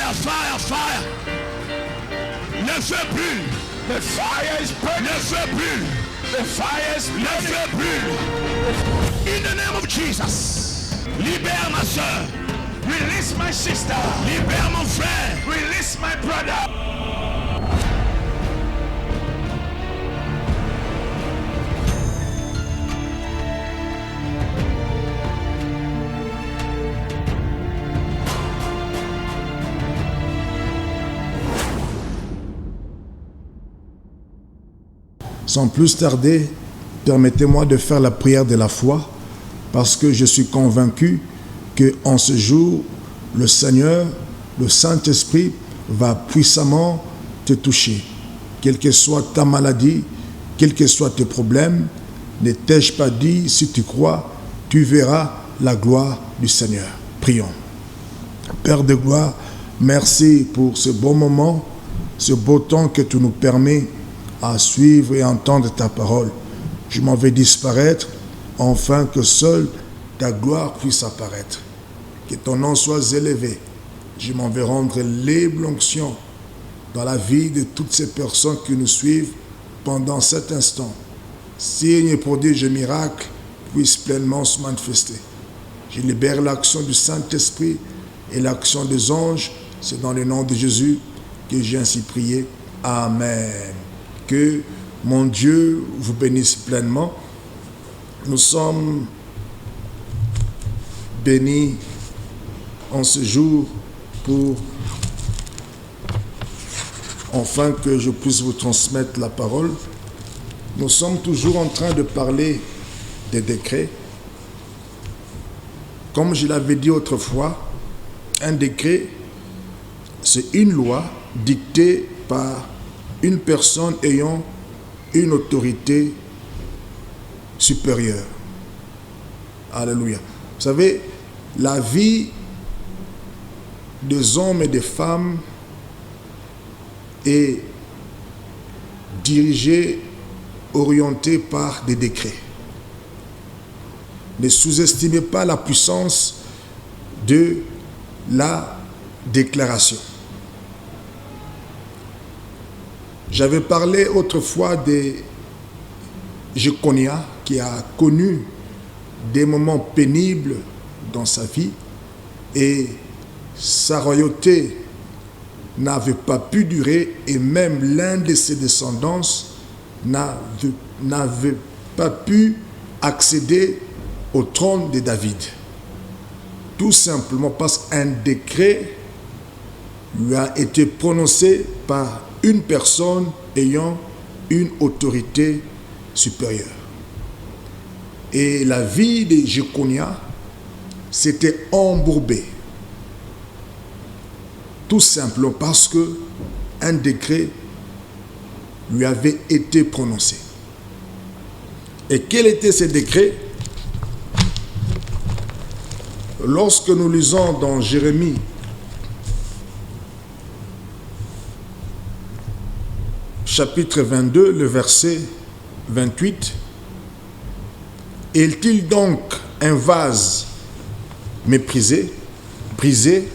Fire, fire, fire. Le feu brûle. The fire is burning. Le feu brûle. The fire is Le burning. feu brûle. In the name of Jesus. Libère ma soeur. Release my sister. Libère mon frère. Release my brother. Sans plus tarder, permettez-moi de faire la prière de la foi, parce que je suis convaincu qu'en ce jour, le Seigneur, le Saint-Esprit, va puissamment te toucher. Quelle que soit ta maladie, quels que soient tes problèmes, ne t'ai-je pas dit, si tu crois, tu verras la gloire du Seigneur. Prions. Père de gloire, merci pour ce beau moment, ce beau temps que tu nous permets à suivre et entendre ta parole. Je m'en vais disparaître, afin que seule ta gloire puisse apparaître. Que ton nom soit élevé. Je m'en vais rendre libre onction dans la vie de toutes ces personnes qui nous suivent pendant cet instant. Signes, prodiges et miracles puissent pleinement se manifester. Je libère l'action du Saint-Esprit et l'action des anges. C'est dans le nom de Jésus que j'ai ainsi prié. Amen. Que mon Dieu vous bénisse pleinement. Nous sommes bénis en ce jour pour enfin que je puisse vous transmettre la parole. Nous sommes toujours en train de parler des décrets. Comme je l'avais dit autrefois, un décret, c'est une loi dictée par une personne ayant une autorité supérieure. Alléluia. Vous savez, la vie des hommes et des femmes est dirigée, orientée par des décrets. Ne sous-estimez pas la puissance de la déclaration. J'avais parlé autrefois de Jeconia qui a connu des moments pénibles dans sa vie et sa royauté n'avait pas pu durer et même l'un de ses descendants n'avait pas pu accéder au trône de David. Tout simplement parce qu'un décret lui a été prononcé par une personne ayant une autorité supérieure. Et la vie de Jeconia s'était embourbée. Tout simplement parce que un décret lui avait été prononcé. Et quel était ce décret? Lorsque nous lisons dans Jérémie, chapitre 22, le verset 28, est-il donc un vase méprisé, brisé?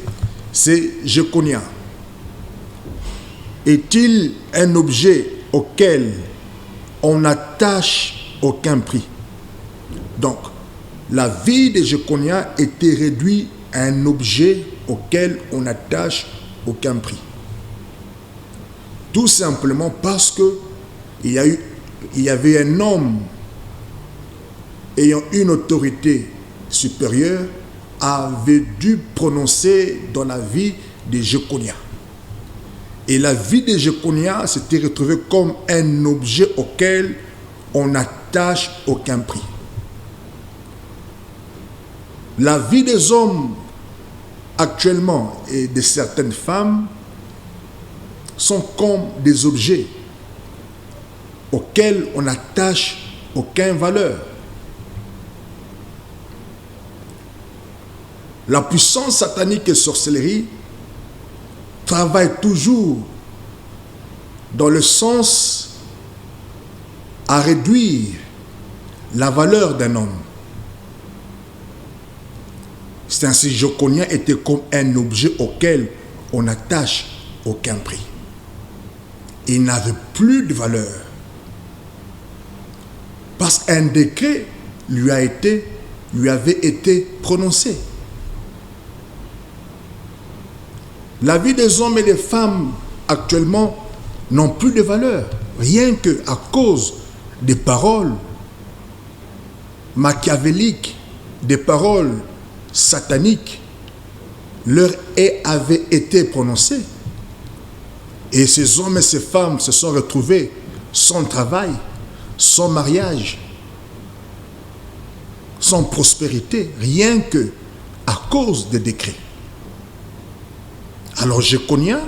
C'est Jeconia. Est-il un objet auquel on n'attache aucun prix? Donc, la vie de Jeconia était réduite à un objet auquel on n'attache aucun prix. Tout simplement parce que il y avait un homme ayant une autorité supérieure avait dû prononcer dans la vie de Jeconia. Et la vie de Jeconia s'était retrouvée comme un objet auquel on n'attache aucun prix. La vie des hommes actuellement et de certaines femmes sont comme des objets auxquels on n'attache aucune valeur. La puissance satanique et sorcellerie travaille toujours dans le sens à réduire la valeur d'un homme. C'est ainsi que Jeconia était comme un objet auquel on n'attache aucun prix. Il n'avait plus de valeur. Parce qu'un décret lui avait été prononcé. La vie des hommes et des femmes actuellement n'ont plus de valeur. Rien qu'à cause des paroles machiavéliques, des paroles sataniques, leur haie avait été prononcée. Et ces hommes et ces femmes se sont retrouvés sans travail, sans mariage, sans prospérité, rien que à cause des décrets. Alors Jéconia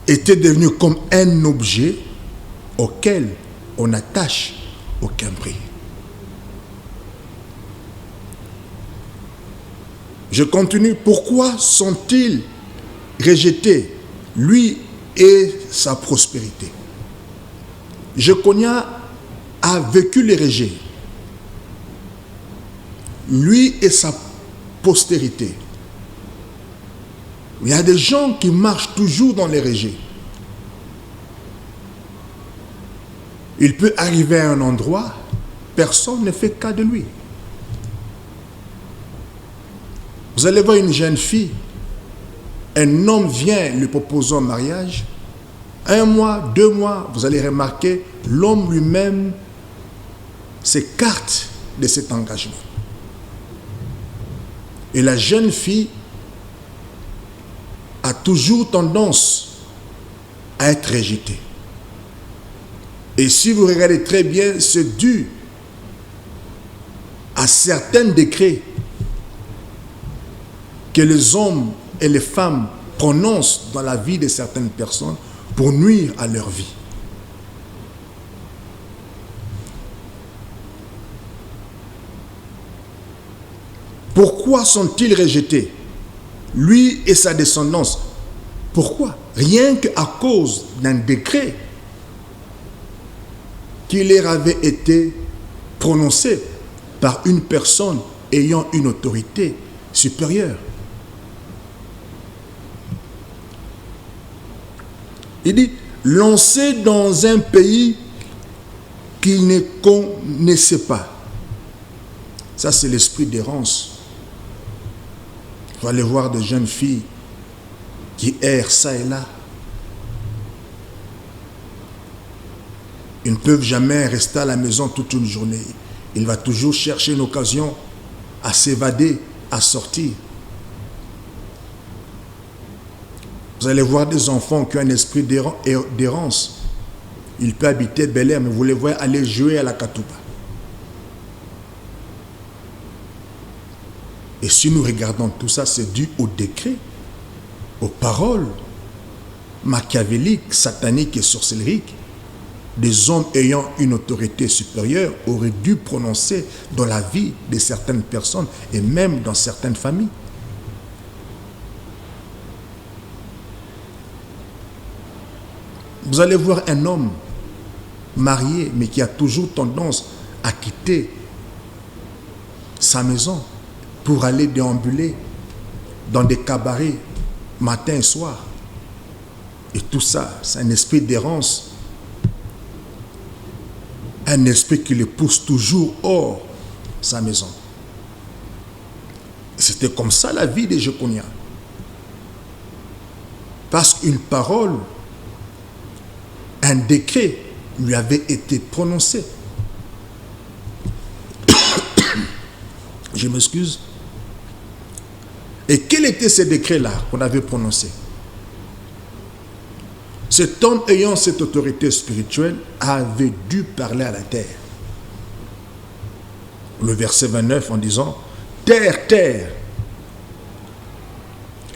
était devenu comme un objet auquel on n'attache aucun prix. Je continue. Pourquoi sont-ils rejetés, lui et sa prospérité? Jéconia a vécu les rejets. Lui et sa postérité. Il y a des gens qui marchent toujours dans les rejets. Il peut arriver à un endroit, personne ne fait cas de lui. Vous allez voir une jeune fille, un homme vient lui proposer un mariage. 1 mois, 2 mois, vous allez remarquer, l'homme lui-même s'écarte de cet engagement. Et la jeune fille a toujours tendance à être rejetée. Et si vous regardez très bien, c'est dû à certains décrets que les hommes et les femmes prononcent dans la vie de certaines personnes pour nuire à leur vie. Pourquoi sont-ils rejetés? Lui et sa descendance. Pourquoi? Rien qu'à cause d'un décret qui leur avait été prononcé par une personne ayant une autorité supérieure. Il dit, lancé dans un pays qu'il ne connaissait pas. Ça, c'est l'esprit d'errance. Il faut aller voir des jeunes filles qui errent ça et là. Ils ne peuvent jamais rester à la maison toute une journée. Il va toujours chercher une occasion à s'évader, à sortir. Vous allez voir des enfants qui ont un esprit d'errance. Il peut habiter Bel Air, mais vous les voyez aller jouer à la Katouba. Et si nous regardons tout ça, c'est dû au décret, aux paroles machiavéliques, sataniques et sorcelleriques des hommes ayant une autorité supérieure auraient dû prononcer dans la vie de certaines personnes et même dans certaines familles. Vous allez voir un homme marié, mais qui a toujours tendance à quitter sa maison pour aller déambuler dans des cabarets matin et soir. Et tout ça, c'est un esprit d'errance. Un esprit qui le pousse toujours hors sa maison. C'était comme ça la vie de Jéconia. Parce qu'une parole, un décret lui avait été prononcé. Je m'excuse. Et quel était ce décret-là qu'on avait prononcé? Cet homme ayant cette autorité spirituelle avait dû parler à la terre. Le verset 29 en disant, « Terre, terre,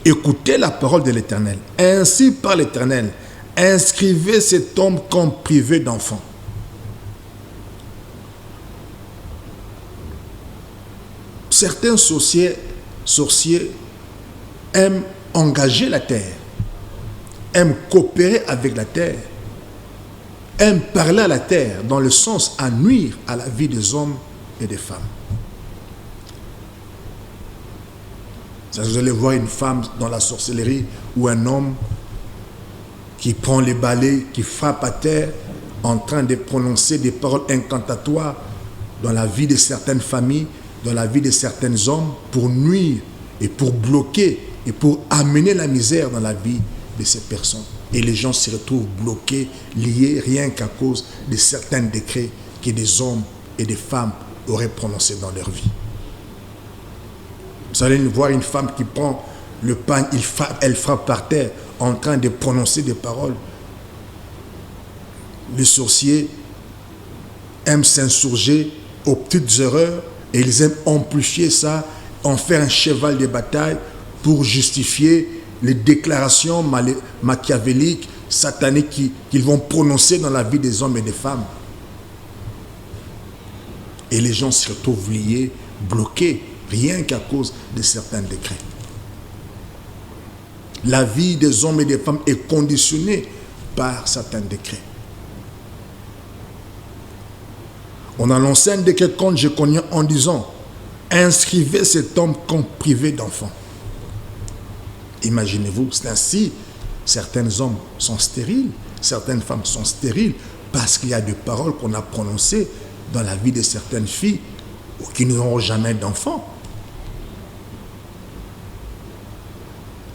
écoutez la parole de l'Éternel. Ainsi par l'Éternel, inscrivez cet homme comme privé d'enfant. » Certains sorciers aiment engager la terre, aiment coopérer avec la terre, aiment parler à la terre dans le sens à nuire à la vie des hommes et des femmes. Vous allez voir une femme dans la sorcellerie ou un homme qui prend les balais, qui frappe à terre en train de prononcer des paroles incantatoires dans la vie de certaines familles, dans la vie de certains hommes pour nuire et pour bloquer et pour amener la misère dans la vie de ces personnes. Et les gens se retrouvent bloqués, liés rien qu'à cause de certains décrets que des hommes et des femmes auraient prononcés dans leur vie. Vous allez voir une femme qui prend le pain, elle frappe par terre en train de prononcer des paroles. Les sorciers aiment s'insurger aux petites erreurs et ils aiment amplifier ça, en faire un cheval de bataille pour justifier les déclarations machiavéliques, sataniques qu'ils vont prononcer dans la vie des hommes et des femmes. Et les gens se retrouvent liés, bloqués, rien qu'à cause de certains décrets. La vie des hommes et des femmes est conditionnée par certains décrets. On a lancé un décret contre Jéconia en disant « Inscrivez cet homme comme privé d'enfant ». Imaginez-vous, c'est ainsi, certains hommes sont stériles, certaines femmes sont stériles parce qu'il y a des paroles qu'on a prononcées dans la vie de certaines filles qui n'auront jamais d'enfants.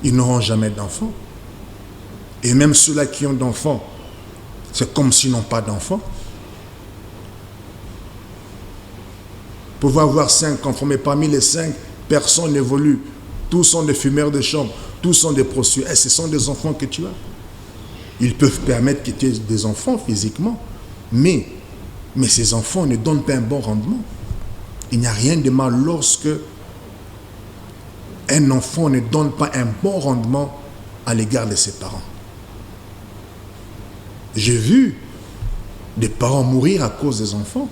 Ils n'auront jamais d'enfants. Et même ceux-là qui ont d'enfants, c'est comme s'ils n'ont pas d'enfants. Vous pouvez avoir 5 enfants, mais parmi les 5, personne n'évolue. Tous sont des fumeurs de chambre, tous sont des prostituées. Et ce sont des enfants que tu as. Ils peuvent permettre que tu aies des enfants physiquement, mais ces enfants ne donnent pas un bon rendement. Il n'y a rien de mal lorsque un enfant ne donne pas un bon rendement à l'égard de ses parents. J'ai vu des parents mourir à cause des enfants.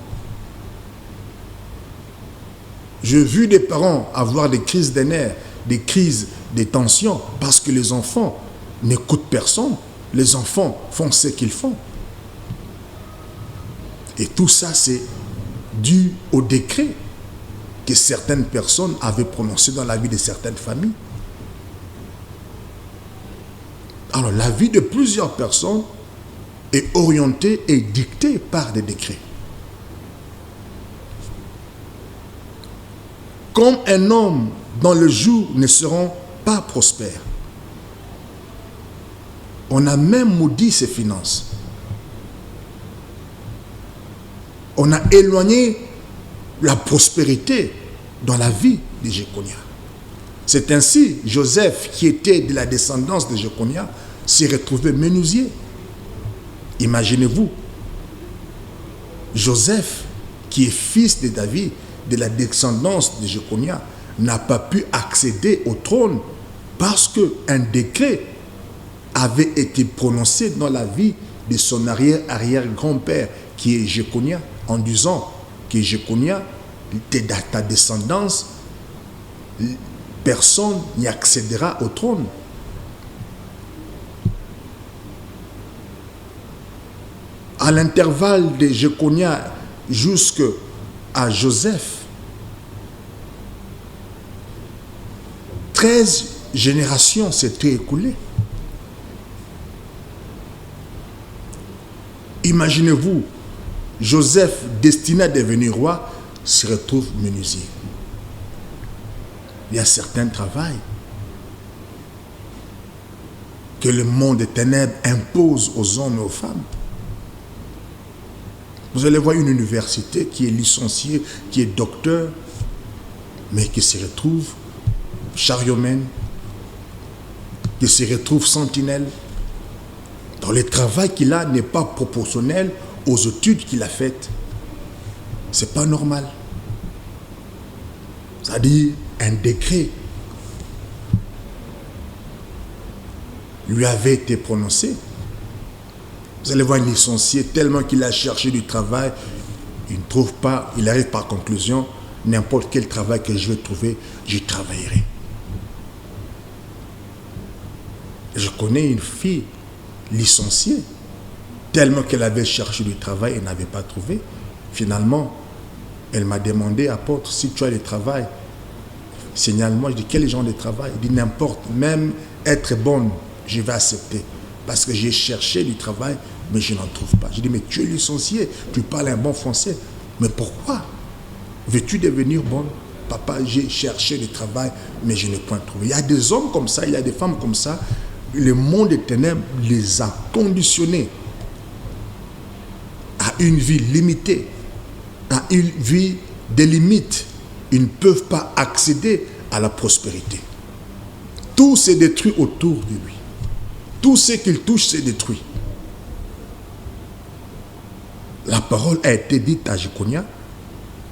J'ai vu des parents avoir des crises de nerfs, des crises de tension, parce que les enfants n'écoutent personne. Les enfants font ce qu'ils font. Et tout ça, c'est dû au décret que certaines personnes avaient prononcé dans la vie de certaines familles. Alors, la vie de plusieurs personnes est orientée et dictée par des décrets. Comme un homme dont le jour ne seront pas prospères. On a même maudit ses finances. On a éloigné la prospérité dans la vie de Jéconia. C'est ainsi Joseph, qui était de la descendance de Jéconia, s'est retrouvé menuisier. Imaginez-vous, Joseph, qui est fils de David, de la descendance de Jéconia, n'a pas pu accéder au trône parce qu'un décret avait été prononcé dans la vie de son arrière-grand-père, qui est Jéconia, en disant que Jéconia, de ta descendance, personne n'y accédera au trône. À l'intervalle de Jéconia jusqu'à Joseph, 13 générations s'étaient écoulées. Imaginez-vous, Joseph, destiné à devenir roi, se retrouve menuisier. Il y a certains travails que le monde des ténèbres impose aux hommes et aux femmes. Vous allez voir une université qui est licenciée, qui est docteur, mais qui se retrouve chariomène, qui se retrouve sentinelle, dont le travail qu'il a n'est pas proportionnel aux études qu'il a faites. C'est pas normal. C'est-à-dire, un décret lui avait été prononcé. Vous allez voir un licencié, tellement qu'il a cherché du travail, il ne trouve pas, il arrive par conclusion, n'importe quel travail que je vais trouver, j'y travaillerai. Je connais une fille licenciée, tellement qu'elle avait cherché du travail et n'avait pas trouvé. Finalement, elle m'a demandé, apôtre, si tu as le travail, signale-moi. Je dis, quel genre de travail? Il dit, n'importe, même être bonne, je vais accepter. Parce que j'ai cherché du travail, mais je n'en trouve pas. Je dis, mais tu es licencié, tu parles un bon français. Mais pourquoi veux-tu devenir bonne? Papa, j'ai cherché du travail, mais je n'ai point trouvé. Il y a des hommes comme ça, il y a des femmes comme ça. Le monde des ténèbres les a conditionnés à une vie limitée, à une vie des limites. Ils ne peuvent pas accéder à la prospérité. Tout s'est détruit autour de lui. Tout ce qu'il touche s'est détruit. La parole a été dite à Jéconia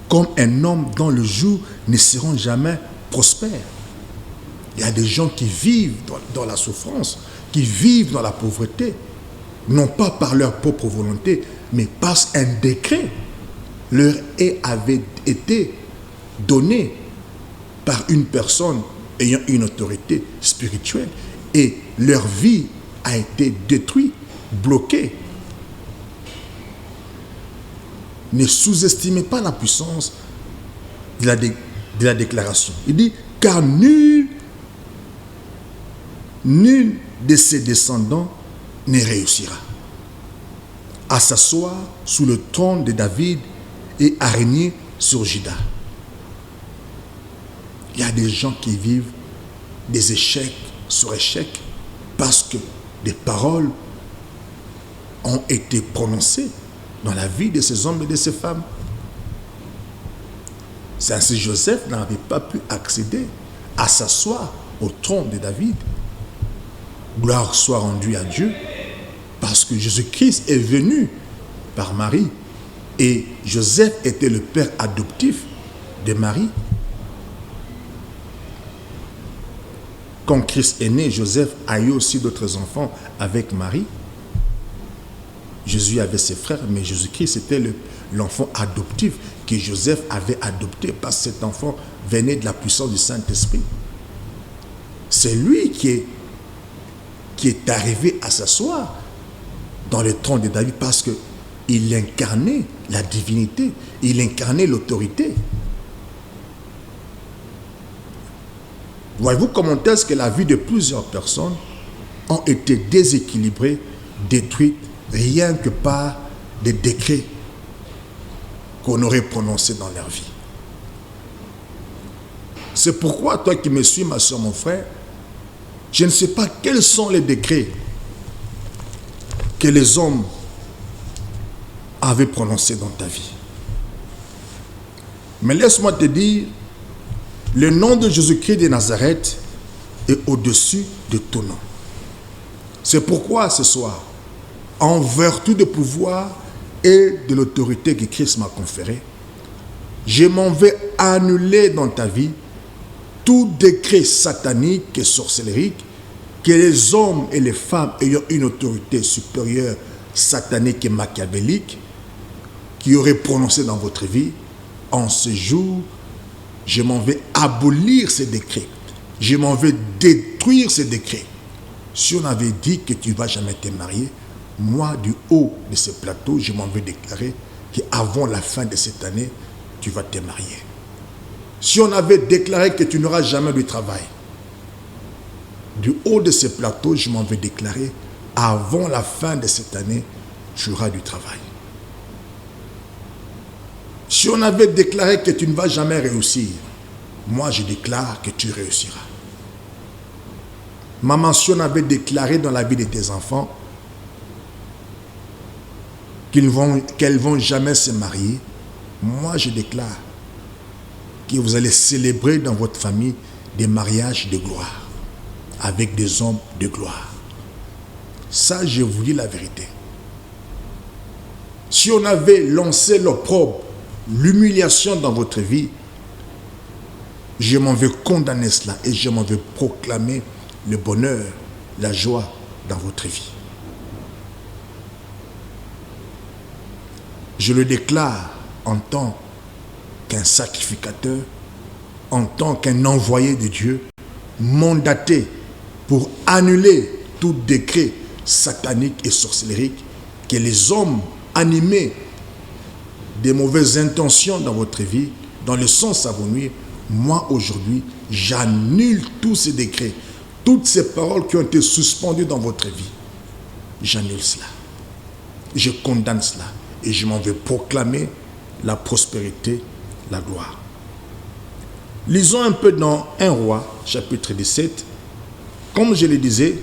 comme un homme dont le jour ne seront jamais prospères. Il y a des gens qui vivent dans la souffrance, qui vivent dans la pauvreté, non pas par leur propre volonté, mais parce qu'un décret leur avait été donné par une personne ayant une autorité spirituelle et leur vie a été détruite, bloquée. Ne sous-estimez pas la puissance de la déclaration. Il dit, car nul de ses descendants ne réussira à s'asseoir sous le trône de David et à régner sur Juda. Il y a des gens qui vivent des échecs sur échecs parce que des paroles ont été prononcées dans la vie de ces hommes et de ces femmes. C'est ainsi que Joseph n'avait pas pu accéder à s'asseoir au trône de David. Gloire soit rendue à Dieu, parce que Jésus-Christ est venu par Marie et Joseph était le père adoptif de Marie. Quand Christ est né, Joseph a eu aussi d'autres enfants avec Marie. Jésus avait ses frères, mais Jésus-Christ était l'enfant adoptif que Joseph avait adopté parce que cet enfant venait de la puissance du Saint-Esprit. C'est lui qui est arrivé à s'asseoir dans le trône de David parce qu'il incarnait la divinité, il incarnait l'autorité. Voyez-vous comment est-ce que la vie de plusieurs personnes ont été déséquilibrées, détruites, rien que par des décrets qu'on aurait prononcés dans leur vie. C'est pourquoi, toi qui me suis, ma soeur, mon frère, je ne sais pas quels sont les décrets que les hommes avaient prononcés dans ta vie. Mais laisse-moi te dire, le nom de Jésus-Christ de Nazareth est au-dessus de tout nom. C'est pourquoi ce soir, en vertu du pouvoir et de l'autorité que Christ m'a conférée, je m'en vais annuler dans ta vie tout décret satanique et sorcellerique que les hommes et les femmes ayant une autorité supérieure, satanique et machiavélique, qui auraient prononcé dans votre vie. En ce jour, je m'en vais abolir ces décrets. Je m'en vais détruire ces décrets. Si on avait dit que tu ne vas jamais te marier, moi, du haut de ce plateau, je m'en vais déclarer qu'avant la fin de cette année, tu vas te marier. Si on avait déclaré que tu n'auras jamais de travail, du haut de ce plateau, je m'en vais déclarer avant la fin de cette année, tu auras du travail. Si on avait déclaré que tu ne vas jamais réussir, moi je déclare que tu réussiras. Maman, si on avait déclaré dans la vie de tes enfants qu'elles ne vont jamais se marier, moi je déclare que vous allez célébrer dans votre famille des mariages de gloire avec des hommes de gloire. Ça, je vous dis la vérité. Si on avait lancé l'opprobre, l'humiliation dans votre vie, je m'en vais condamner cela et je m'en vais proclamer le bonheur, la joie dans votre vie. Je le déclare en tant qu'un sacrificateur, en tant qu'un envoyé de Dieu, mandaté pour annuler tout décret satanique et sorcellerique que les hommes animés des mauvaises intentions dans votre vie, dans le sens à vous nuire, moi aujourd'hui, j'annule tous ces décrets, toutes ces paroles qui ont été suspendues dans votre vie. J'annule cela. Je condamne cela. Et je m'en vais proclamer la prospérité, la gloire. Lisons un peu dans 1 Roi, chapitre 17. Comme je le disais,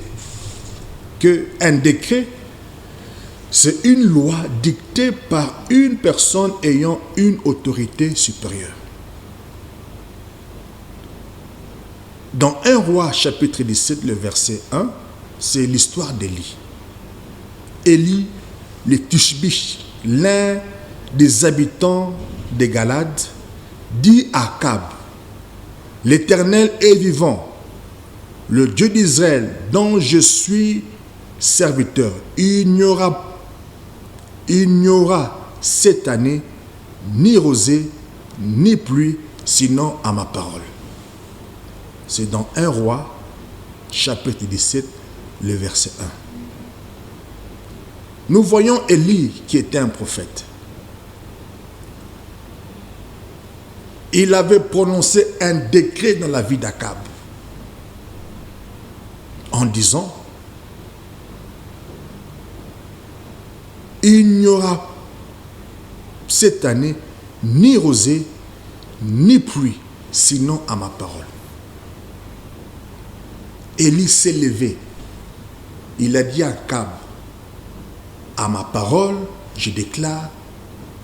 qu'un décret, c'est une loi dictée par une personne ayant une autorité supérieure. Dans 1 Roi, chapitre 17, le verset 1, c'est l'histoire d'Élie. Élie, le Tishbish, l'un des habitants des Galades, dit à Akab, « L'Éternel est vivant, le Dieu d'Israël, dont je suis serviteur. Il n'y aura cette année ni rosée, ni pluie, sinon à ma parole. » C'est dans 1 Roi, chapitre 17, le verset 1. Nous voyons Élie qui était un prophète. Il avait prononcé un décret dans la vie d'Akab en disant, il n'y aura cette année ni rosée, ni pluie, sinon à ma parole. Élie s'est levé. Il a dit à Akab, à ma parole, je déclare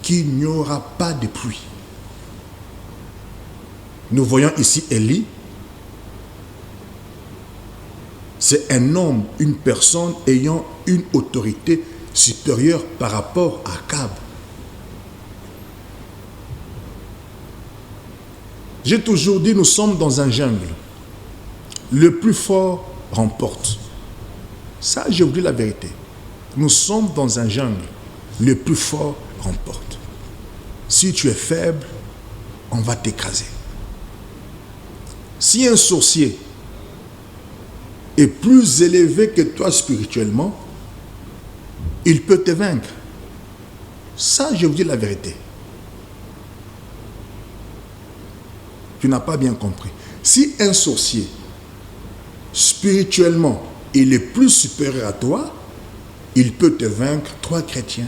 qu'il n'y aura pas de pluie. Nous voyons ici Élie. C'est un homme, une personne ayant une autorité supérieure par rapport à Akab. J'ai toujours dit, nous sommes dans un jungle. Le plus fort remporte. Ça, je vous dis la vérité. Nous sommes dans un jungle. Le plus fort remporte. Si tu es faible, on va t'écraser. Si un sorcier est plus élevé que toi spirituellement, il peut te vaincre. Ça, je vous dis la vérité. Tu n'as pas bien compris. Si un sorcier, spirituellement, il est plus supérieur à toi, il peut te vaincre, toi chrétien.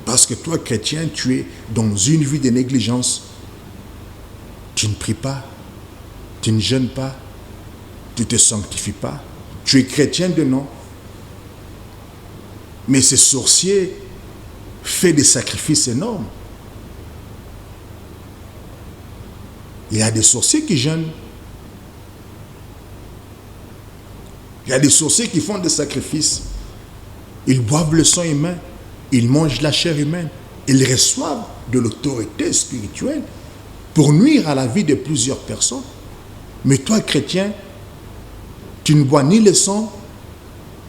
Parce que toi chrétien, tu es dans une vie de négligence. Tu ne pries pas, tu ne jeûnes pas, tu ne te sanctifies pas. Tu es chrétien de nom. Mais ce sorcier fait des sacrifices énormes. Il y a des sorciers qui jeûnent. Il y a des sorciers qui font des sacrifices. Ils boivent le sang humain. Ils mangent la chair humaine. Ils reçoivent de l'autorité spirituelle pour nuire à la vie de plusieurs personnes. Mais toi, chrétien, tu ne bois ni le sang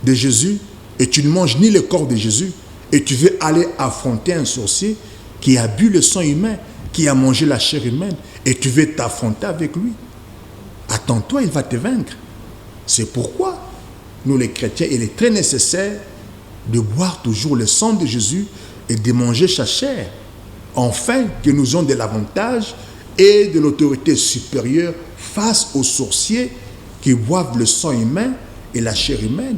de Jésus et tu ne manges ni le corps de Jésus et tu veux aller affronter un sorcier qui a bu le sang humain, qui a mangé la chair humaine et tu veux t'affronter avec lui. Attends-toi, il va te vaincre. C'est pourquoi nous les chrétiens, il est très nécessaire de boire toujours le sang de Jésus et de manger sa chair, afin que nous ayons de l'avantage et de l'autorité supérieure face aux sorciers qui boivent le sang humain et la chair humaine.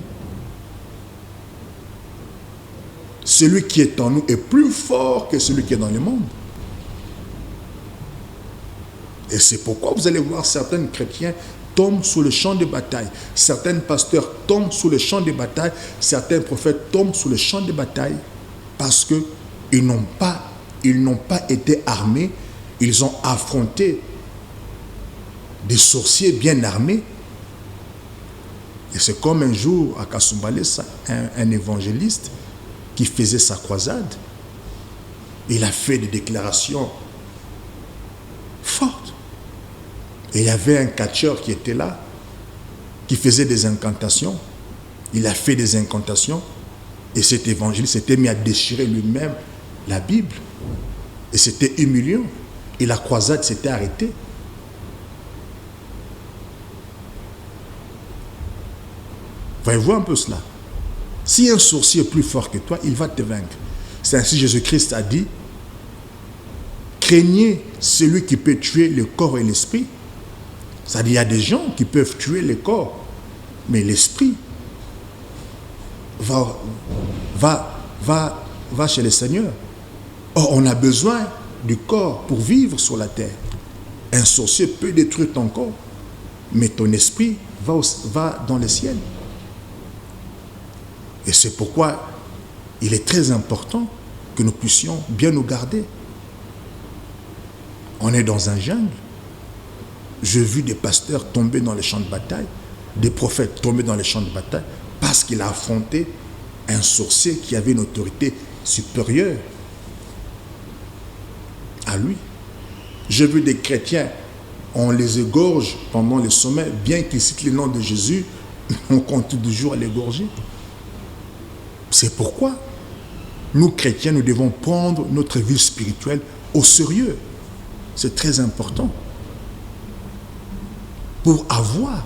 Celui qui est en nous est plus fort que celui qui est dans le monde. Et c'est pourquoi vous allez voir certains chrétiens tombent sous le champ de bataille. Certains pasteurs tombent sous le champ de bataille. Certains prophètes tombent sous le champ de bataille parce qu'ils n'ont pas été armés. Ils ont affronté des sorciers bien armés. Et c'est comme un jour à Kasumbalé, un évangéliste qui faisait sa croisade. Il a fait des déclarations fortes. Et il y avait un catcheur qui était là, qui faisait des incantations. Il a fait des incantations. Et cet évangéliste s'était mis à déchirer lui-même la Bible. Et c'était humiliant. Et la croisade s'était arrêtée. Voyez-vous un peu cela? Si un sorcier est plus fort que toi, il va te vaincre. C'est ainsi que Jésus-Christ a dit, craignez celui qui peut tuer le corps et l'esprit. C'est-à-dire, il y a des gens qui peuvent tuer le corps, mais l'esprit va chez le Seigneur. Or, on a besoin du corps pour vivre sur la terre. Un sorcier peut détruire ton corps, mais ton esprit va dans le ciel. Et c'est pourquoi il est très important que nous puissions bien nous garder. On est dans un jungle. J'ai vu des pasteurs tomber dans les champs de bataille, des prophètes tomber dans les champs de bataille, parce qu'il a affronté un sorcier qui avait une autorité supérieure à lui. J'ai vu des chrétiens, on les égorge pendant le sommet, bien qu'ils citent le nom de Jésus, on continue toujours à l'égorger. C'est pourquoi nous, chrétiens, nous devons prendre notre vie spirituelle au sérieux. C'est très important pour avoir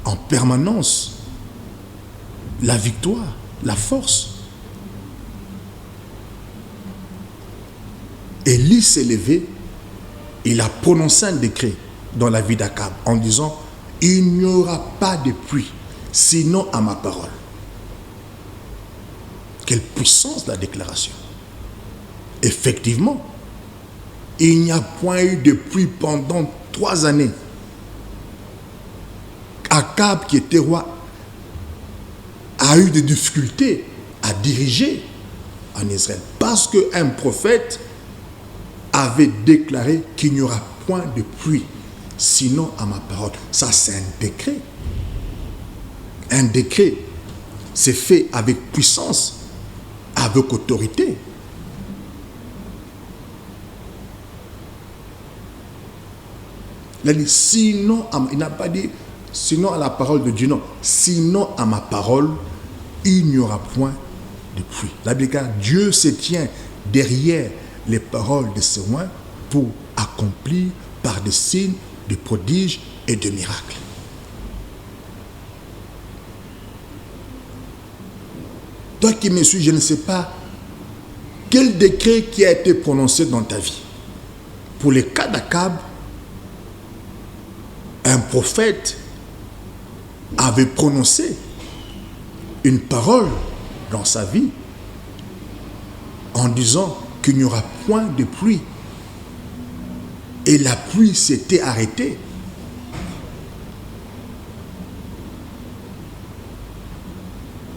en permanence la victoire, la force. Élie s'est levé, il a prononcé un décret dans la vie d'Akab en disant « Il n'y aura pas de pluie, sinon à ma parole ». Quelle puissance la déclaration! Effectivement, il n'y a point eu de pluie pendant 3 années. Akab, qui était roi, a eu des difficultés à diriger en Israël parce qu'un prophète avait déclaré qu'il n'y aura point de pluie, sinon à ma parole. Ça, c'est un décret. Un décret, c'est fait avec puissance, avec autorité. Il a dit, sinon, il n'a pas dit, sinon à la parole de Dieu, non. Sinon à ma parole, il n'y aura point de pluie. La Bible dit, Dieu se tient derrière les paroles de ses rois pour accomplir par des signes, des prodiges et des miracles. Toi qui me suis, je ne sais pas quel décret qui a été prononcé dans ta vie. Pour les cas d'Akab, un prophète avait prononcé une parole dans sa vie en disant qu'il n'y aura point de pluie. Et la pluie s'était arrêtée.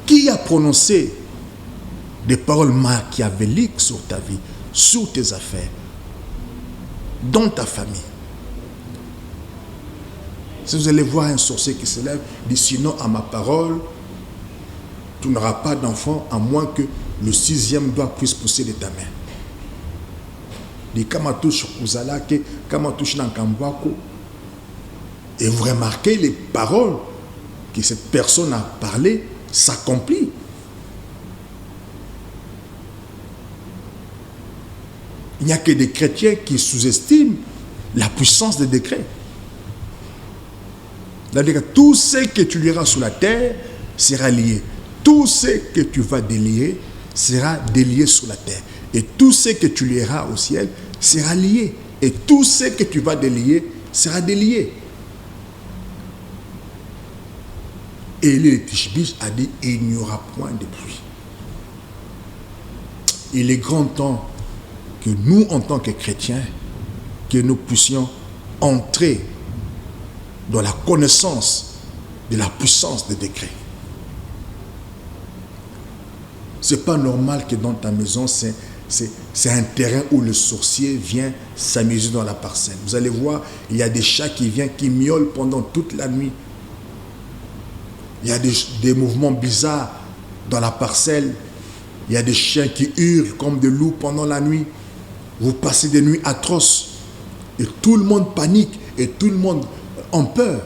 Qui a prononcé des paroles machiavéliques sur ta vie, sur tes affaires, dans ta famille? Si vous allez voir un sorcier qui se lève, dit sinon à ma parole, tu n'auras pas d'enfant à moins que le 6e doigt puisse pousser de ta main. Dit Kamatouche Uzalake, Kamatouche Nankambwako. Et vous remarquez les paroles que cette personne a parlé s'accomplissent. Il n'y a que des chrétiens qui sous-estiment la puissance des décrets. C'est-à-dire que tout ce que tu liras sur la terre sera lié. Tout ce que tu vas délier sera délié sur la terre. Et tout ce que tu liras au ciel sera lié. Et tout ce que tu vas délier sera délié. Et Élie le Tishbish a dit, il n'y aura point de pluie. Il est grand temps que nous, en tant que chrétiens, que nous puissions entrer dans la connaissance de la puissance des décrets. Ce n'est pas normal que dans ta maison, c'est un terrain où le sorcier vient s'amuser dans la parcelle. Vous allez voir, il y a des chats qui viennent, qui miaulent pendant toute la nuit. Il y a des mouvements bizarres dans la parcelle. Il y a des chiens qui hurlent comme des loups pendant la nuit. Vous passez des nuits atroces. Et tout le monde panique et tout le monde a peur.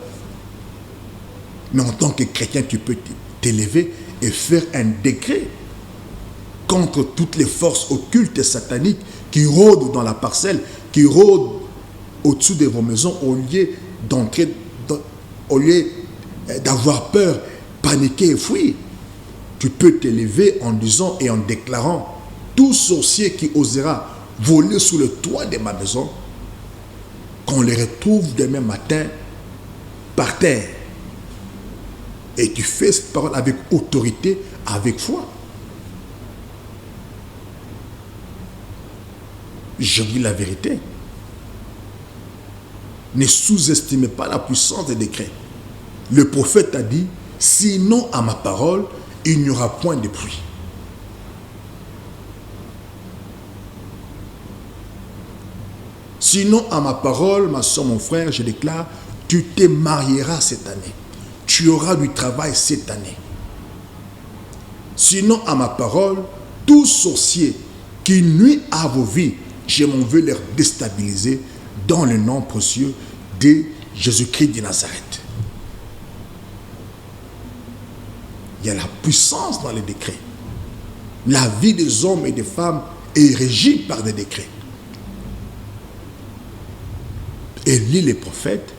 Mais en tant que chrétien, tu peux t'élever et faire un décret contre toutes les forces occultes et sataniques qui rôdent dans la parcelle, qui rôdent au-dessus de vos maisons, au lieu d'entrer, au lieu d'avoir peur, paniquer et fuir. Tu peux t'élever en disant et en déclarant, tout sorcier qui osera voler sous le toit de ma maison, qu'on les retrouve demain matin par terre. Et tu fais cette parole avec autorité, avec foi. Je dis la vérité. Ne sous-estimez pas la puissance des décrets. Le prophète a dit, sinon à ma parole, il n'y aura point de pluie. Sinon à ma parole, ma soeur, mon frère, je déclare, tu te marieras cette année. Tu auras du travail cette année. Sinon à ma parole, tout sorcier qui nuit à vos vies, je m'en veux leur déstabiliser dans le nom précieux de Jésus-Christ de Nazareth. Il y a la puissance dans les décrets. La vie des hommes et des femmes est régie par des décrets. Élie le prophète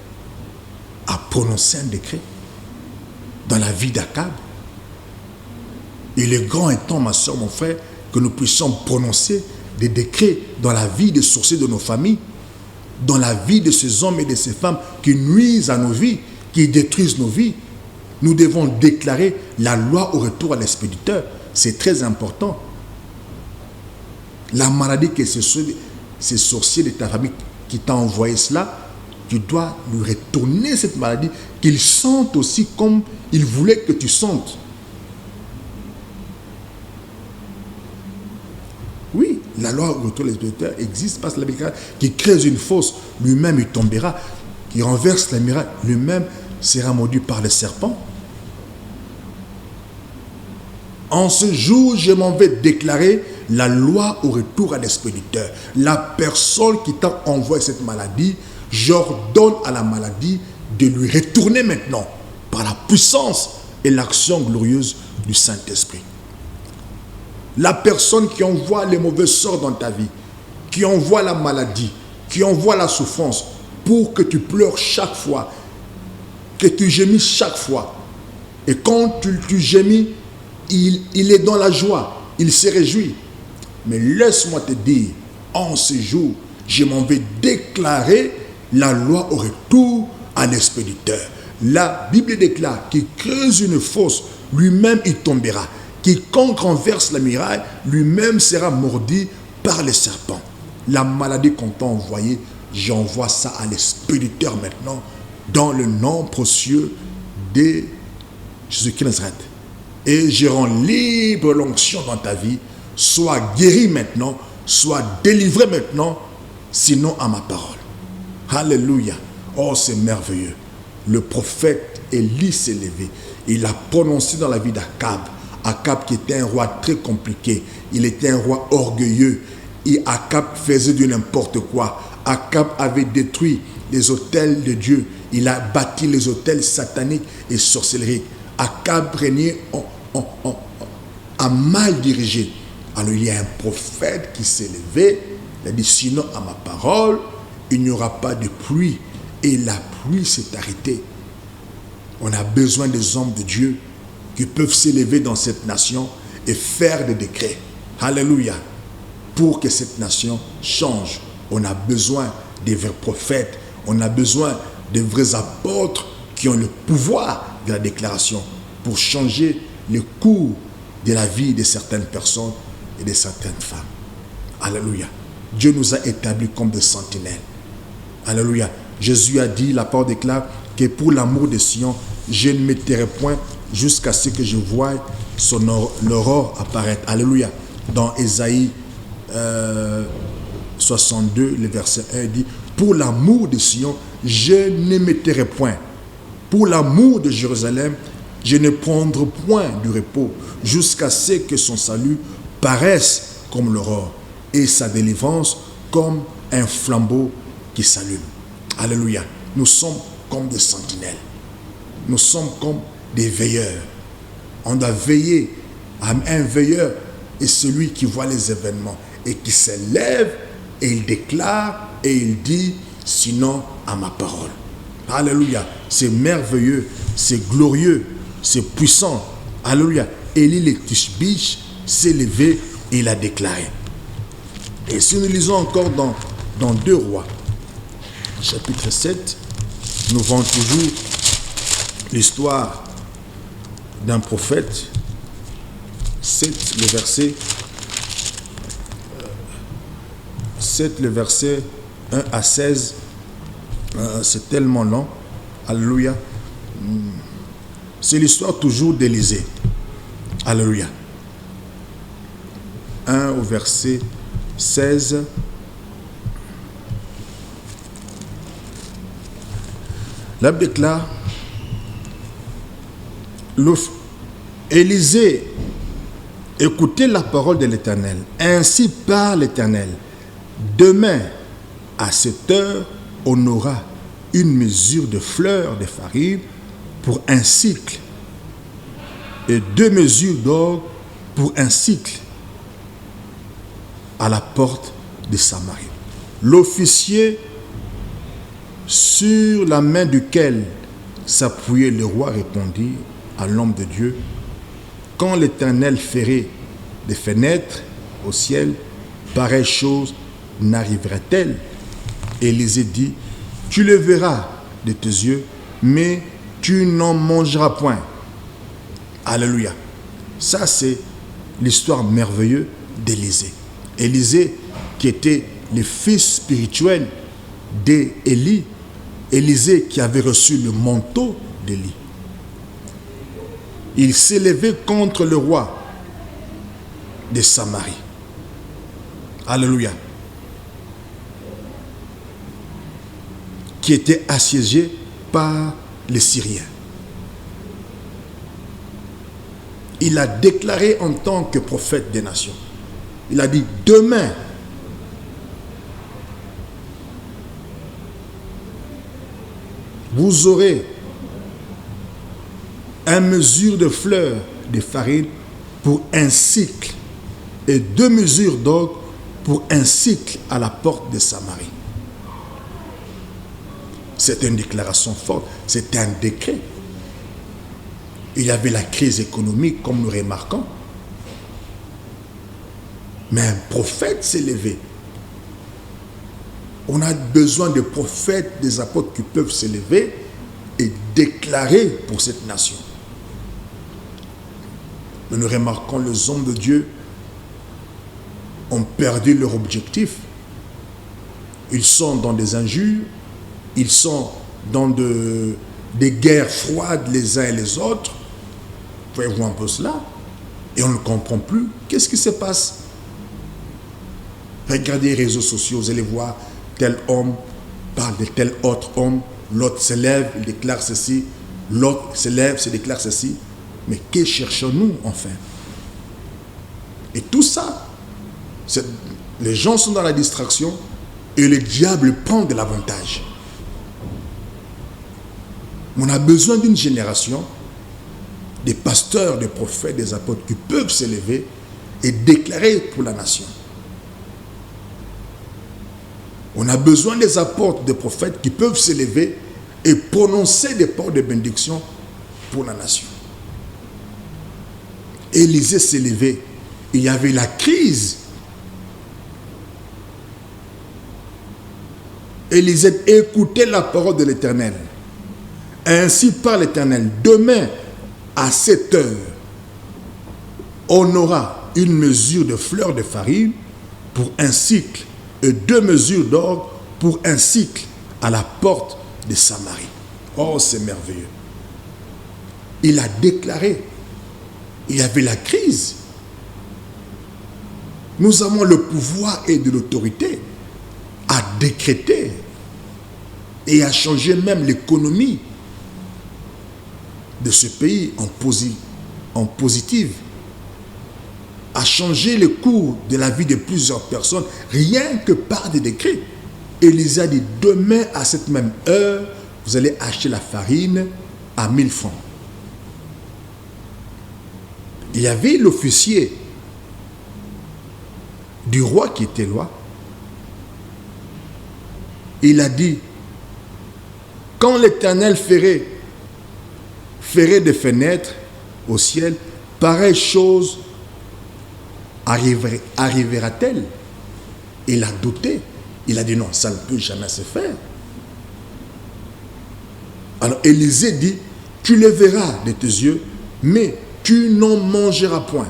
a prononcé un décret dans la vie d'Akab. Il est grand et temps, ma soeur, mon frère, que nous puissions prononcer des décrets dans la vie des sorciers de nos familles, dans la vie de ces hommes et de ces femmes qui nuisent à nos vies, qui détruisent nos vies. Nous devons déclarer la loi au retour à l'expéditeur. C'est très important. La maladie que ces sorciers de ta famille qui t'a envoyé cela, tu dois lui retourner cette maladie, qu'ils sentent aussi comme ils voulaient que tu sentes. Oui, la loi au retour à l'expéditeur existe parce que la Bible qui crée une fosse, lui-même il tombera, qui renverse la muraille, lui-même sera mordu par le serpent. En ce jour, je m'en vais déclarer la loi au retour à l'expéditeur. La personne qui t'a envoyé cette maladie, j'ordonne à la maladie de lui retourner maintenant par la puissance et l'action glorieuse du Saint-Esprit. La personne qui envoie les mauvais sorts dans ta vie, qui envoie la maladie, qui envoie la souffrance pour que tu pleures chaque fois, que tu gémis chaque fois. Et quand tu gémis, il est dans la joie, il se réjouit. Mais laisse-moi te dire, en ce jour, je m'en vais déclarer la loi au retour à l'expéditeur. La Bible déclare qu'il creuse une fosse, lui-même il tombera. Quiconque renverse la muraille, lui-même sera mordu par les serpents. La maladie qu'on t'a envoyée, j'envoie ça à l'expéditeur maintenant, dans le nom précieux de Jésus-Christ de Nazareth. Et je rends libre l'onction dans ta vie. Sois guéri maintenant, sois délivré maintenant, sinon à ma parole. Alléluia. Oh, c'est merveilleux. Le prophète Élie s'est levé. Il a prononcé dans la vie d'Akab. Akab qui était un roi très compliqué. Il était un roi orgueilleux. Et Akab faisait du n'importe quoi. Akab avait détruit les autels de Dieu. Il a bâti les autels sataniques et sorcelleries. Akab régnait à mal dirigé. Alors il y a un prophète qui s'est levé. Il a dit, sinon à ma parole, il n'y aura pas de pluie. Et la pluie s'est arrêtée. On a besoin des hommes de Dieu qui peuvent s'élever dans cette nation et faire des décrets. Alléluia. Pour que cette nation change, on a besoin des vrais prophètes. On a besoin des vrais apôtres qui ont le pouvoir de la déclaration pour changer le cours de la vie de certaines personnes et de certaines femmes. Alléluia. Dieu nous a établis comme des sentinelles. Alléluia. Jésus a dit, la parole déclare, que pour l'amour de Sion, je ne me tairai point jusqu'à ce que je voie l'aurore apparaître. Alléluia. Dans Ésaïe 62, le verset 1 dit, pour l'amour de Sion, je ne me tairai point. Pour l'amour de Jérusalem, je ne prendrai point du repos jusqu'à ce que son salut paraisse comme l'aurore et sa délivrance comme un flambeau qui s'allume. Alléluia. Nous sommes comme des sentinelles. Nous sommes comme des veilleurs. On doit veiller. Un veilleur est celui qui voit les événements et qui se lève et il déclare et il dit, sinon à ma parole. Alléluia. C'est merveilleux, c'est glorieux, c'est puissant. Alléluia. Élie le Tishbish s'est levé et il a déclaré. Et si nous lisons encore dans 2 Rois, chapitre 7, nous voyons toujours l'histoire d'un prophète. 7, le verset 1 à 16. C'est tellement long. Alléluia. C'est l'histoire toujours d'Élisée. Alléluia. 1 au verset 16. La Bible déclare, Élisée écoutez la parole de l'Éternel. Ainsi parle l'Éternel. Demain, à cette heure, on aura une mesure de fleurs de farine pour un cycle et 2 mesures d'orge pour un cycle à la porte de Samarie. L'officier sur la main duquel s'appuyait le roi répondit à l'homme de Dieu, quand l'Éternel ferait des fenêtres au ciel, pareille chose n'arriverait-elle? Élisée dit, tu le verras de tes yeux, mais tu n'en mangeras point. Alléluia. Ça, c'est l'histoire merveilleuse d'Élisée. Élisée, qui était le fils spirituel d'Élie, Élisée qui avait reçu le manteau d'Élie. Il s'est levé contre le roi de Samarie. Alléluia. Qui était assiégé par les Syriens. Il a déclaré en tant que prophète des nations. Il a dit, demain, vous aurez une mesure de fleurs de farine pour un cycle et 2 mesures d'orge pour un cycle à la porte de Samarie. C'était une déclaration forte, c'était un décret. Il y avait la crise économique, comme nous remarquons. Mais un prophète s'est levé. On a besoin de prophètes, des apôtres qui peuvent se lever et déclarer pour cette nation. Mais nous remarquons les hommes de Dieu ont perdu leur objectif. Ils sont dans des injures, ils sont dans des guerres froides les uns et les autres. Vous pouvez voir un peu cela. Et on ne comprend plus. Qu'est-ce qui se passe? Regardez les réseaux sociaux, vous allez voir tel homme parle de tel autre homme, l'autre se lève, il déclare ceci, l'autre se lève, se déclare ceci. Mais que cherchons-nous enfin? Et tout ça, les gens sont dans la distraction et le diable prend de l'avantage. On a besoin d'une génération, des pasteurs, des prophètes, des apôtres qui peuvent se lever et déclarer pour la nation. On a besoin des apôtres, des prophètes qui peuvent se lever et prononcer des paroles de bénédiction pour la nation. Élisée s'est levé. Il y avait la crise. Élisée écoutait la parole de l'Éternel. Ainsi parle l'Éternel. Demain, à cette heure, on aura une mesure de fleurs de farine pour un cycle et 2 mesures d'orge pour un cycle à la porte de Samarie. Oh, c'est merveilleux. Il a déclaré. Il y avait la crise. Nous avons le pouvoir et de l'autorité à décréter et à changer même l'économie de ce pays en positive, à changer le cours de la vie de plusieurs personnes, rien que par des décrets. Élisée a dit, demain à cette même heure, vous allez acheter la farine à 1000 francs. Il y avait l'officier du roi qui était là. Il a dit, quand l'Éternel ferait des fenêtres au ciel, pareille chose arrivera-t-elle? Il a douté. Il a dit non, ça ne peut jamais se faire. Alors Élisée dit, tu le verras de tes yeux, mais tu n'en mangeras point.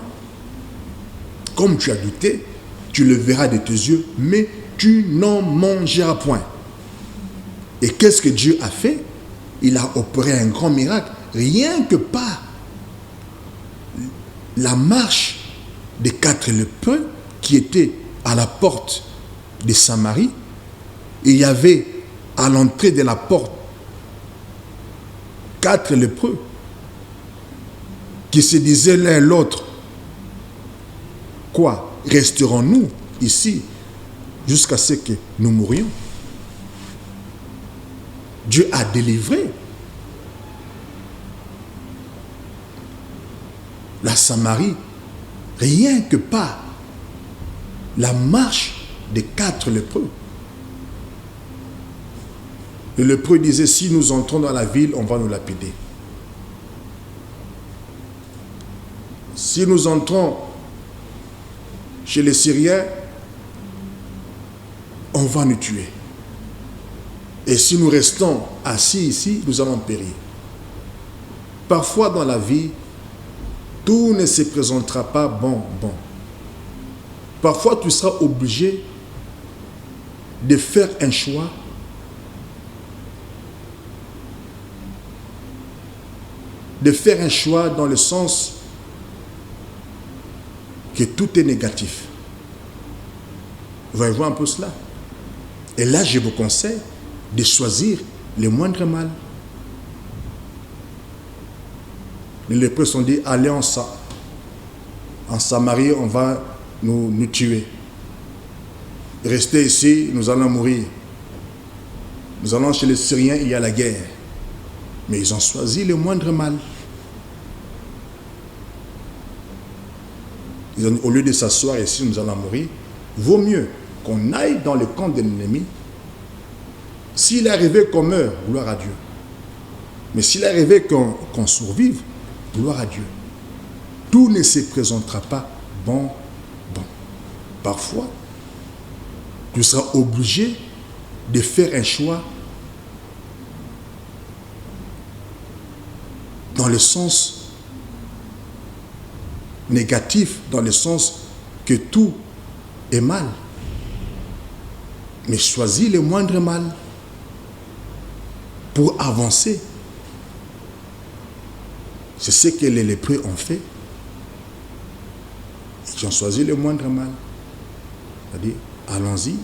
Comme tu as douté, tu le verras de tes yeux, mais tu n'en mangeras point. Et qu'est-ce que Dieu a fait? Il a opéré un grand miracle, rien que par la marche des 4 lépreux qui étaient à la porte de Samarie. Il y avait à l'entrée de la porte 4 lépreux qui se disaient l'un l'autre, quoi, resterons-nous ici jusqu'à ce que nous mourions? Dieu a délivré la Samarie rien que par la marche des 4 lépreux. Le lépreux disait, si nous entrons dans la ville, on va nous lapider. Si nous entrons chez les Syriens, on va nous tuer. Et si nous restons assis ici, nous allons périr. Parfois dans la vie, tout ne se présentera pas bon. Parfois, tu seras obligé de faire un choix dans le sens que tout est négatif. Vous voyez un peu cela? Et là, je vous conseille de choisir le moindre mal. Les lépreux sont dit, allez en Samarie, on va nous tuer. Restez ici, nous allons mourir. Nous allons chez les Syriens, il y a la guerre. Mais ils ont choisi le moindre mal. Ils ont, au lieu de s'asseoir ici, nous allons mourir, vaut mieux qu'on aille dans le camp de l'ennemi. S'il est arrivé qu'on meure, gloire à Dieu. Mais s'il est arrivé qu'on survive, gloire à Dieu. Tout ne se présentera pas bon. Parfois, tu seras obligé de faire un choix dans le sens négatif, dans le sens que tout est mal. Mais choisis le moindre mal pour avancer. C'est ce que les lépreux ont fait. Ils ont choisi le moindre mal. C'est-à-dire, allons-y,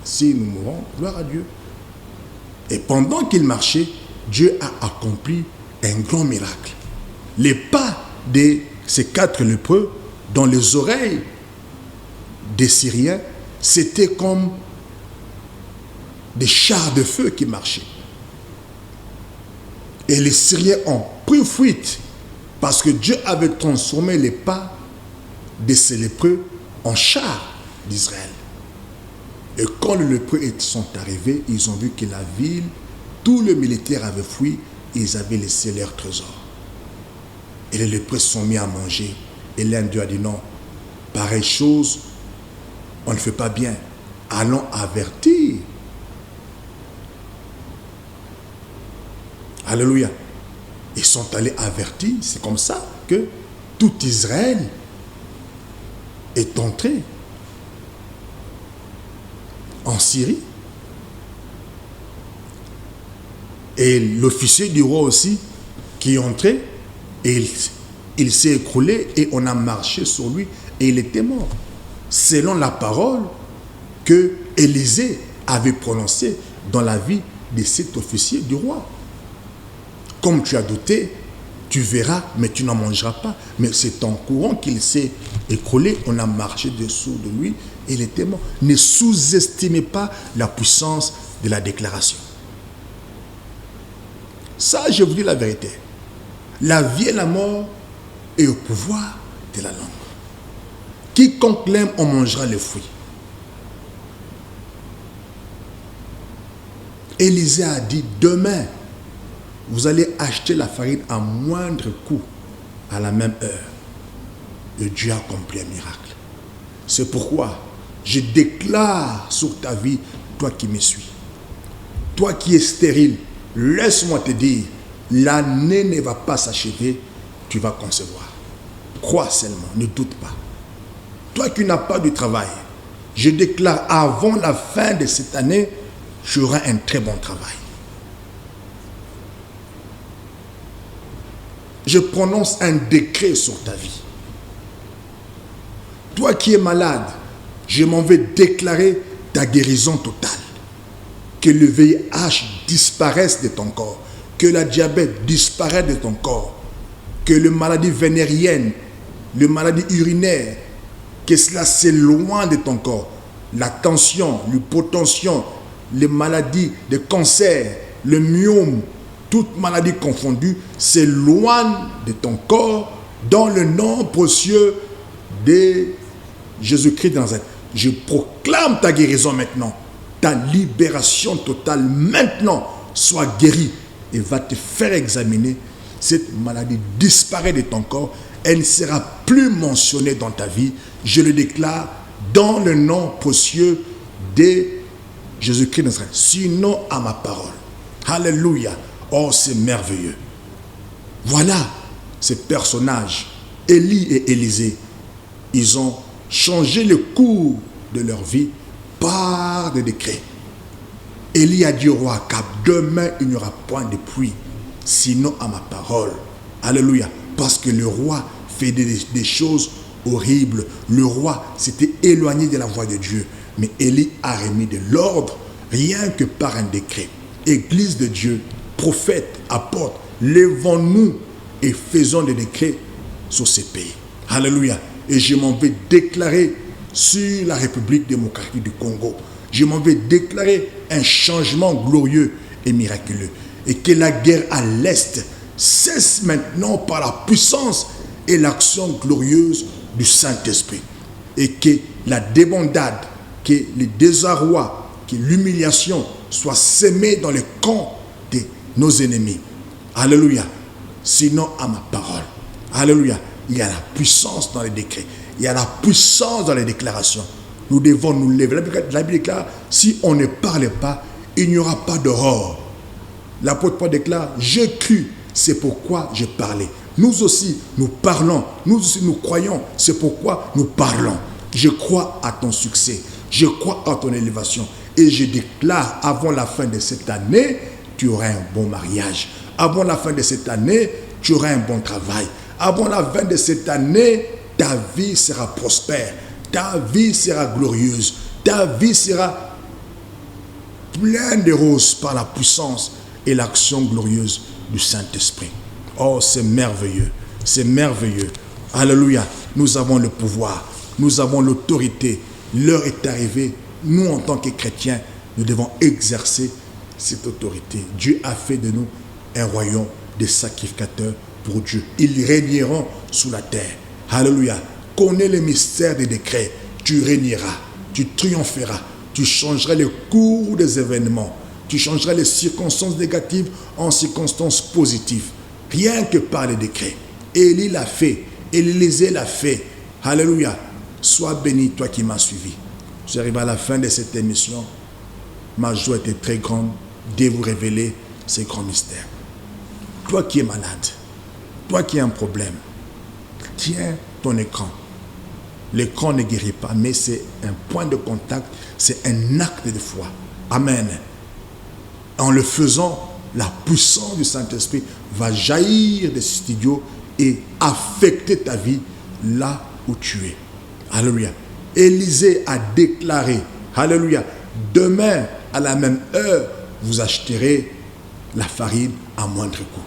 si nous mourons, gloire à Dieu. Et pendant qu'ils marchaient, Dieu a accompli un grand miracle. Les pas de ces 4 lépreux dans les oreilles des Syriens, c'était comme des chars de feu qui marchaient. Et les Syriens ont pris fuite parce que Dieu avait transformé les pas de ces lépreux en chars d'Israël. Et quand les lépreux sont arrivés, ils ont vu que la ville, tous les militaires avaient fui et ils avaient laissé leur trésor. Et les lépreux se sont mis à manger. Et l'un d'eux a dit non, pareille chose, on ne fait pas bien. Allons avertir. Alléluia. Ils sont allés avertir. C'est comme ça que tout Israël est entré en Syrie. Et l'officier du roi aussi qui est entré, et il s'est écroulé et on a marché sur lui et il était mort. Selon la parole que Élisée avait prononcée dans la vie de cet officier du roi. Comme tu as douté, tu verras, mais tu n'en mangeras pas. Mais c'est en courant qu'il s'est écroulé, on a marché dessous de lui et il était mort. Ne sous-estimez pas la puissance de la déclaration. Ça, je vous dis la vérité. La vie et la mort est au pouvoir de la langue. Quiconque l'aime, on mangera les fruits. Élisée a dit, demain, vous allez acheter la farine à moindre coût, à la même heure. Et Dieu a accompli un miracle. C'est pourquoi Je déclare sur ta vie, toi qui me suis. Toi qui es stérile, laisse-moi te dire, l'année ne va pas s'achever, tu vas concevoir. Crois seulement, ne doute pas. Toi qui n'as pas de travail, je déclare avant la fin de cette année, tu auras un très bon travail. Je prononce un décret sur ta vie. Toi qui es malade, je m'en vais déclarer ta guérison totale. Que le VIH disparaisse de ton corps. Que la diabète disparaisse de ton corps. Que les maladies vénériennes, les maladies urinaires, que cela s'éloigne de ton corps. La tension, l'hypotension, les maladies de cancer, le myome, toutes maladies confondues, s'éloignent de ton corps dans le nom précieux de Jésus-Christ de Nazareth. Je proclame ta guérison maintenant, ta libération totale maintenant. Sois guéri et va te faire examiner. Cette maladie disparaît de ton corps. Elle ne sera plus mentionnée dans ta vie. Je le déclare dans le nom précieux de Jésus-Christ de Nazareth. Sinon à ma parole. Alléluia. Oh, c'est merveilleux. Voilà ces personnages, Élie et Élisée. Ils ont changé le cours de leur vie par des décrets. Élie a dit au roi Akab, demain il n'y aura point de pluie, sinon à ma parole. Alléluia. Parce que le roi fait des choses horribles. Le roi s'était éloigné de la voie de Dieu. Mais Élie a remis de l'ordre, rien que par un décret. Église de Dieu, prophètes, apôtres, lèvons-nous et faisons des décrets sur ces pays. Alléluia. Et je m'en vais déclarer sur la République démocratique du Congo. Je m'en vais déclarer un changement glorieux et miraculeux. Et que la guerre à l'Est cesse maintenant par la puissance et l'action glorieuse du Saint-Esprit. Et que la débandade, que le désarroi, que l'humiliation soit sémée dans les camps de nos ennemis. Alléluia. Sinon à ma parole. Alléluia. Il y a la puissance dans les décrets. Il y a la puissance dans les déclarations. Nous devons nous lever. La Bible déclare, si on ne parle pas, il n'y aura pas d'aurore. L'apôtre Paul déclare, j'ai cru, c'est pourquoi j'ai parlé. Nous aussi, nous parlons. Nous aussi, nous croyons, c'est pourquoi nous parlons. Je crois à ton succès. Je crois à ton élévation. Et je déclare, avant la fin de cette année, tu auras un bon mariage. Avant la fin de cette année, tu auras un bon travail. Avant la fin de cette année, ta vie sera prospère. Ta vie sera glorieuse. Ta vie sera pleine de roses par la puissance et l'action glorieuse du Saint-Esprit. Oh, c'est merveilleux. C'est merveilleux. Alléluia. Nous avons le pouvoir. Nous avons l'autorité. L'heure est arrivée. Nous, en tant que chrétiens, nous devons exercer cette autorité. Dieu a fait de nous un royaume de sacrificateurs pour Dieu. Ils régneront sous la terre. Alléluia. Connais les mystères des décrets. Tu régneras. Tu triompheras. Tu changeras le cours des événements. Tu changeras les circonstances négatives en circonstances positives. Rien que par les décrets. Élie l'a fait. Élisée l'a fait. Alléluia. Sois béni, toi qui m'as suivi. J'arrive à la fin de cette émission. Ma joie était très grande de vous révéler ces grands mystères. Toi qui es malade, toi qui as un problème, tiens ton écran. L'écran ne guérit pas, mais c'est un point de contact, c'est un acte de foi. Amen. En le faisant, la puissance du Saint-Esprit va jaillir des studios et affecter ta vie là où tu es. Alléluia. Élisée a déclaré, alléluia, demain à la même heure, vous acheterez la farine à moindre coût.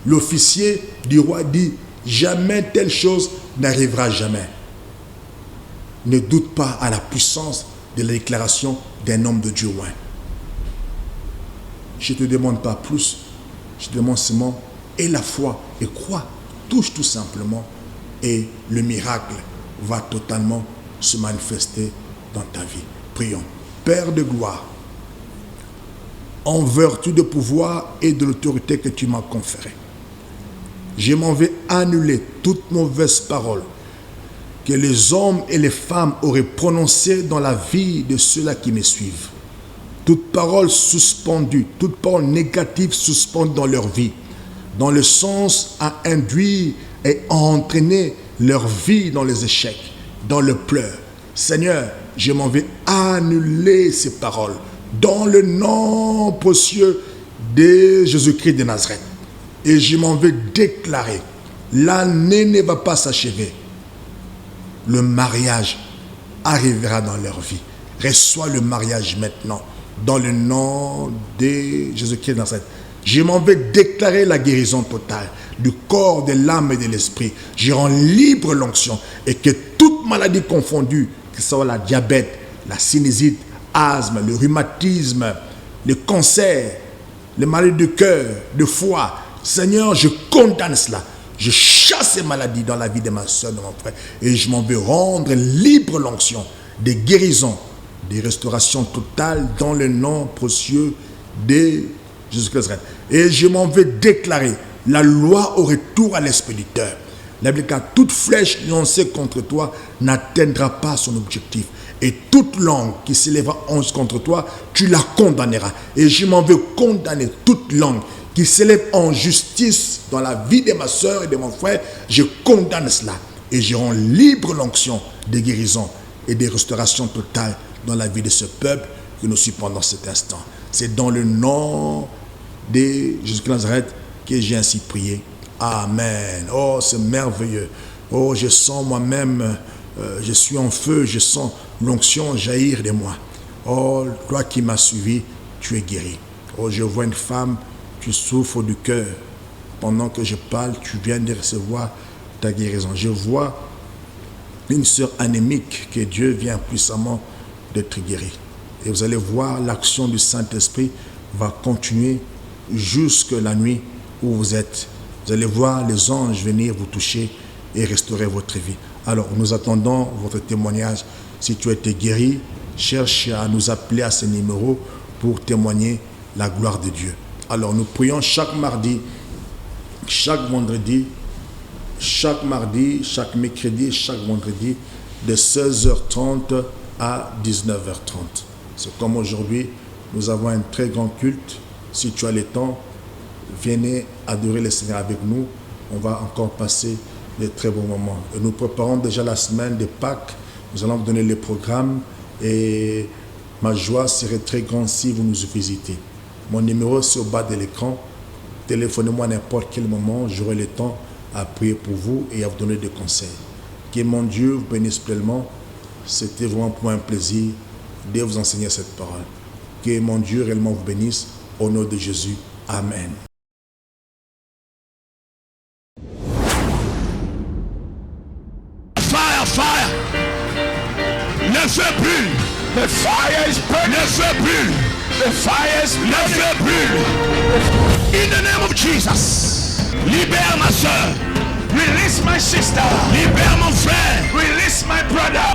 L'officier du roi dit, jamais telle chose n'arrivera jamais. Ne doute pas à la puissance de la déclaration d'un homme de Dieu loin. Je ne te demande pas plus, je te demande seulement, aie la foi et crois, touche tout simplement et le miracle va totalement se manifester dans ta vie. Prions. Père de gloire, en vertu de pouvoir et de l'autorité que tu m'as conférée, je m'en vais annuler toute mauvaise parole que les hommes et les femmes auraient prononcé dans la vie de ceux-là qui me suivent. Toute parole suspendue, toute parole négative suspendue dans leur vie, dans le sens à induire et à entraîner leur vie dans les échecs, dans le pleur. Seigneur, je m'en vais annuler ces paroles dans le nom précieux de Jésus-Christ de Nazareth. Et je m'en vais déclarer, l'année ne va pas s'achever. Le mariage arrivera dans leur vie. Reçois le mariage maintenant, dans le nom de Jésus-Christ de Nazareth. Je m'en vais déclarer la guérison totale du corps, de l'âme et de l'esprit. Je rends libre l'onction et que toute maladie confondue, que ce soit la diabète, la sinusite, asthme, le rhumatisme, le cancer, les maladies de cœur, de foie, Seigneur, je condamne cela. Je chasse ces maladies dans la vie de ma soeur, de mon frère. Et je m'en vais rendre libre l'onction des guérisons, des restaurations totales dans le nom précieux de Jésus-Christ. Et je m'en vais déclarer la loi au retour à l'expéditeur. La Bible dit, toute flèche lancée contre toi n'atteindra pas son objectif. Et toute langue qui s'élèvera contre toi, tu la condamneras. Et je m'en vais condamner toute langue qui s'élève en justice dans la vie de ma soeur et de mon frère. Je condamne cela. Et je rends libre l'onction des guérisons et des restaurations totales dans la vie de ce peuple que nous suivons pendant cet instant. C'est dans le nom de Jésus-Christ de Nazareth que j'ai ainsi prié. Amen. Oh, c'est merveilleux. Oh, je sens moi-même, je suis en feu, je sens l'onction jaillir de moi. Oh, toi qui m'as suivi, tu es guéri. Oh, je vois une femme, tu souffres du cœur. Pendant que je parle, tu viens de recevoir ta guérison. Je vois une sœur anémique que Dieu vient puissamment d'être guérie. Et vous allez voir, l'action du Saint-Esprit va continuer jusque la nuit où vous êtes. Vous allez voir les anges venir vous toucher et restaurer votre vie. Alors, nous attendons votre témoignage. Si tu as été guéri, cherche à nous appeler à ce numéro pour témoigner la gloire de Dieu. Alors, nous prions chaque mardi, chaque vendredi, chaque mardi, chaque mercredi, chaque vendredi, de 16h30 à 19h30. C'est comme aujourd'hui, nous avons un très grand culte. Si tu as le temps, venez adorer le Seigneur avec nous. On va encore passer de très bons moments. Et nous préparons déjà la semaine de Pâques. Nous allons vous donner les programmes et ma joie serait très grande si vous nous visitez. Mon numéro c'est au bas de l'écran. Téléphonez-moi à n'importe quel moment. J'aurai le temps à prier pour vous et à vous donner des conseils. Que mon Dieu vous bénisse pleinement. C'était vraiment pour moi un plaisir de vous enseigner cette parole. Que mon Dieu réellement vous bénisse. Au nom de Jésus. Amen. Fire, fire. Ne feu brûle. The fire is burning. Ne feu brûle. The fire is Le burning. feu brûle. In the name of Jesus. Libère ma soeur. Release my sister. Libère mon frère. Release my brother.